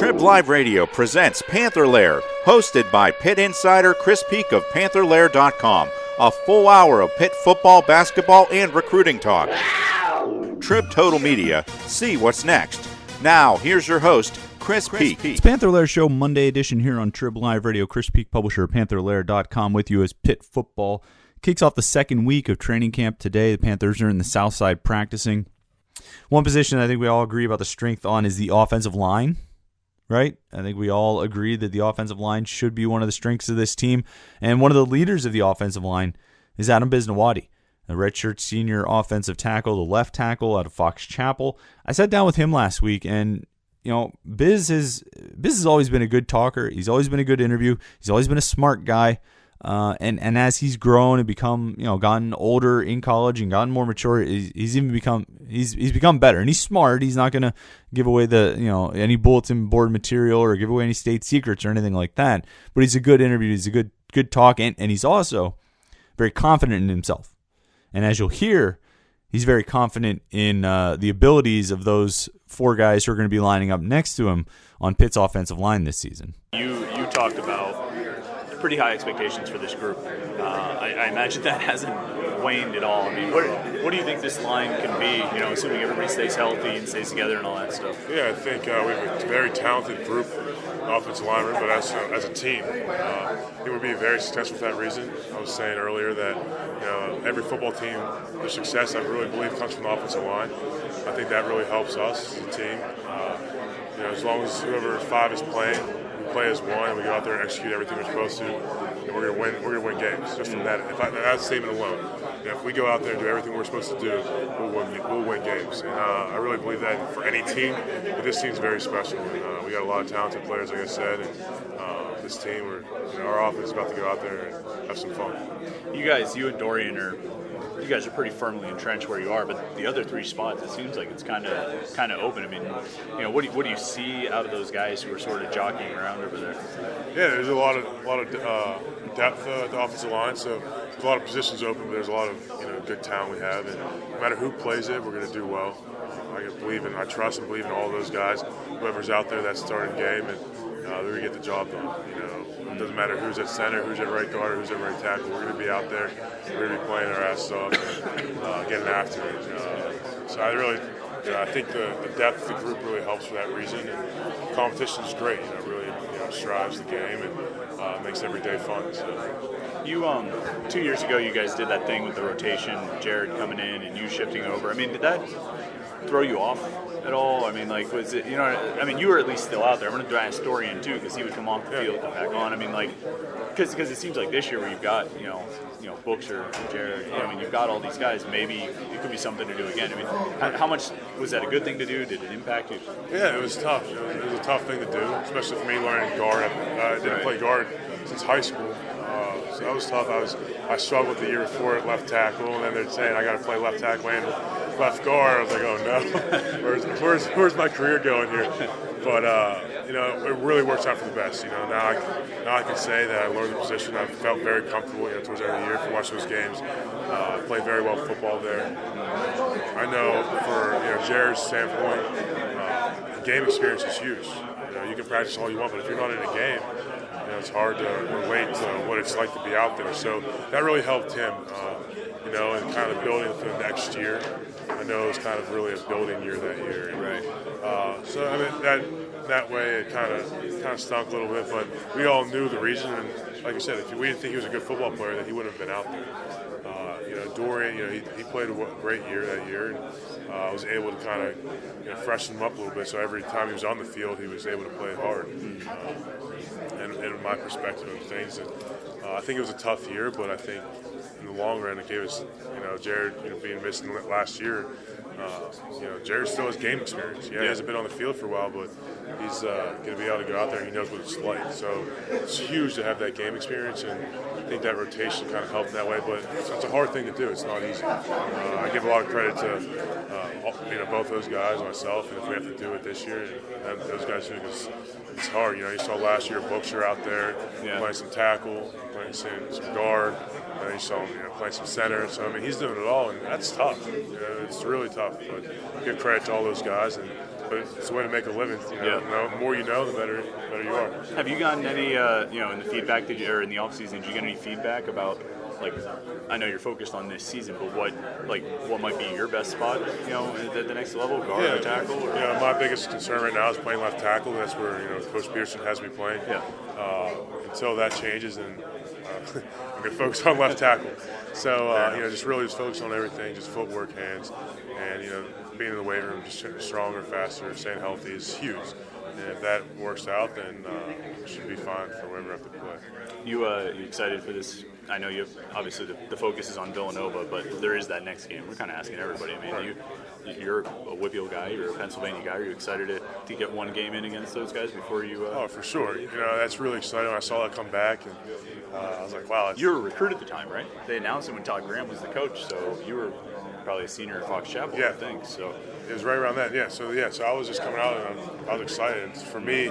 Trib Live Radio presents Panther Lair, hosted by Pitt insider Chris Peak of PantherLair.com. A full hour of Pitt football, basketball, and recruiting talk. Trib Total Media. See what's next. Now, here's your host, Chris Peak. It's Panther Lair Show, Monday edition here on Trib Live Radio. Chris Peak, publisher of PantherLair.com, with you as Pitt football kicks off the second week of training camp today. The Panthers are in the South Side practicing. One position I think we all agree about the strength on is the offensive line, right? I think we all agree that the offensive line should be one of the strengths of this team. And one of the leaders of the offensive line is Adam Bisnowaty, a redshirt senior offensive tackle, the left tackle out of Fox Chapel. I sat down with him last week, and Biz has always been a good talker. He's always been a good interview. He's always been a smart guy. And as he's grown and gotten older in college and gotten more mature, he's become better, and he's smart. He's not going to give away any bulletin board material or give away any state secrets or anything like that. But he's a good interview. He's a good talk, and he's also very confident in himself. And as you'll hear, he's very confident in the abilities of those four guys who are going to be lining up next to him on Pitt's offensive line this season. You talked about pretty high expectations for this group. I imagine that hasn't waned at all. I mean, what do you think this line can be, assuming everybody stays healthy and stays together and all that stuff? Yeah, I think we have a very talented group, offensive linemen, but as a team, I think we'll be very successful for that reason. I was saying earlier that every football team, their success, I really believe, comes from the offensive line. I think that really helps us as a team. As long as whoever five is playing, play as one, and we go out there and execute everything we're supposed to, and we're gonna win games. Just from that, that statement alone, if we go out there and do everything we're supposed to do, we'll win games. And I really believe that for any team, but this team's very special. And, we got a lot of talented players, like I said, and this team, our offense is about to go out there and have some fun. You and Dorian you guys are pretty firmly entrenched where you are, but the other three spots, it seems like it's kind of open. I mean, what do you see out of those guys who are sort of jockeying around over there? Yeah, there's a lot of depth at the offensive line, so there's a lot of positions open, but there's a lot of good talent we have, and no matter who plays it, we're going to do well. I trust and believe in all those guys. Whoever's out there that's starting game, and they're going to get the job done. It doesn't matter who's at center, who's at right guard, or who's at right tackle. We're going to be out there. We're going to be playing our ass off and getting after it. So I think the depth of the group really helps for that reason. And competition is great. Really strives the game and makes every day fun. So. 2 years ago, you guys did that thing with the rotation, Jared coming in and you shifting over. I mean, did that throw you off at all? I mean, was it, you were at least still out there. I'm going to ask Dorian, too, because he would come off the field and come back on. I mean, because it seems like this year where you've got, Bookser, Jared, you've got all these guys, maybe it could be something to do again. I mean, how much, was that a good thing to do? Did it impact you? Yeah, it was tough. It was a tough thing to do, especially for me learning guard. I didn't play guard since high school. So that was tough. I struggled the year before at left tackle, and then they're saying I got to play left tackle and left guard. I was like, oh no, where's my career going here? But it really works out for the best. Now I can say that I learned the position. I felt very comfortable towards the end of the year for watching those games. I played very well football there. I know for Jared's standpoint, game experience is huge. You can practice all you want, but if you're not in a game, it's hard to relate to what it's like to be out there. So that really helped him, and kind of building for the next year. I know it was kind of really a building year that year. Right. So I mean that way it kind of stunk a little bit, but we all knew the reason. And like I said, if we didn't think he was a good football player, then he wouldn't have been out there. Dorian, he played a great year that year, and was able to kind of freshen him up a little bit. So every time he was on the field, he was able to play hard. And my perspective of things, and I think it was a tough year, but I think in the long run it gave us, Jared, being missing last year. Jared still has game experience. He hasn't been on the field for a while, but he's going to be able to go out there and he knows what it's like. So it's huge to have that game experience, and I think that rotation kind of helped that way. But it's a hard thing to do. It's not easy. I give a lot of credit to both those guys, myself, and if we have to do it this year, and those guys do it, it's hard. You saw last year Bookser out there playing some tackle, playing some guard. You saw him playing some center. So I mean, he's doing it all, and that's tough. It's really tough. But give credit to all those guys, and but it's a way to make a living. The more you know, the better you are. Have you gotten any, in the feedback or in the off season, did you get any feedback about, like, I know you're focused on this season, but what might be your best spot, at the next level, guard or tackle? Or? My biggest concern right now is playing left tackle. That's where Coach Pearson has me playing. Yeah. Until that changes, then I'm going to focus on left tackle. So just focus on everything, just footwork, hands, and being in the weight room, just getting stronger, faster, staying healthy is huge. And if that works out, then it should be fine for wherever I have to play. You excited for this? I know you obviously the focus is on Villanova, but there is that next game. We're kind of asking everybody. I mean, you're a Whitfield guy, you're a Pennsylvania guy. Are you excited to get one game in against those guys before you? Oh, for sure. That's really exciting. When I saw that come back, and I was like, wow. You were a recruit at the time, right? They announced it when Todd Graham was the coach, so you were probably a senior at Fox Chapel, I think. So it was right around that. Yeah. So I was just coming out, and I was excited. For me,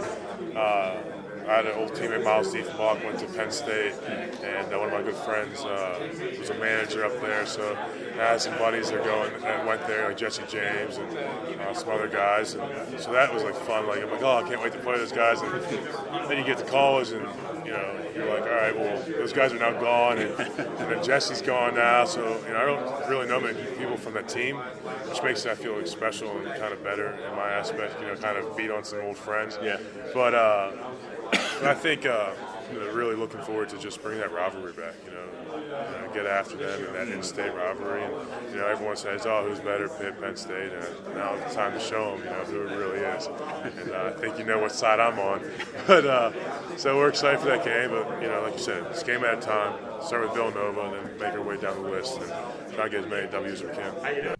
I had an old teammate, Miles Diefenbach, went to Penn State, and one of my good friends was a manager up there. So I had some buddies that went there, like Jesse James and some other guys. And so that was fun. I'm like, oh, I can't wait to play those guys. And then you get to college, and you're like, all right, well, those guys are now gone, and then Jesse's gone now. So I don't really know many people from that team, which makes that feel special and kind of better in my aspect. Kind of beat on some old friends. Yeah. But I think really looking forward to just bring that rivalry back. Get after them in that in-state rivalry, and everyone says, "Oh, who's better, Pitt, Penn State?" And now it's time to show them, who it really is. And I think what side I'm on. But so we're excited for that game. But like you said, it's game at a time. Start with Villanova, and then make our way down the list and try to get as many W's as we can.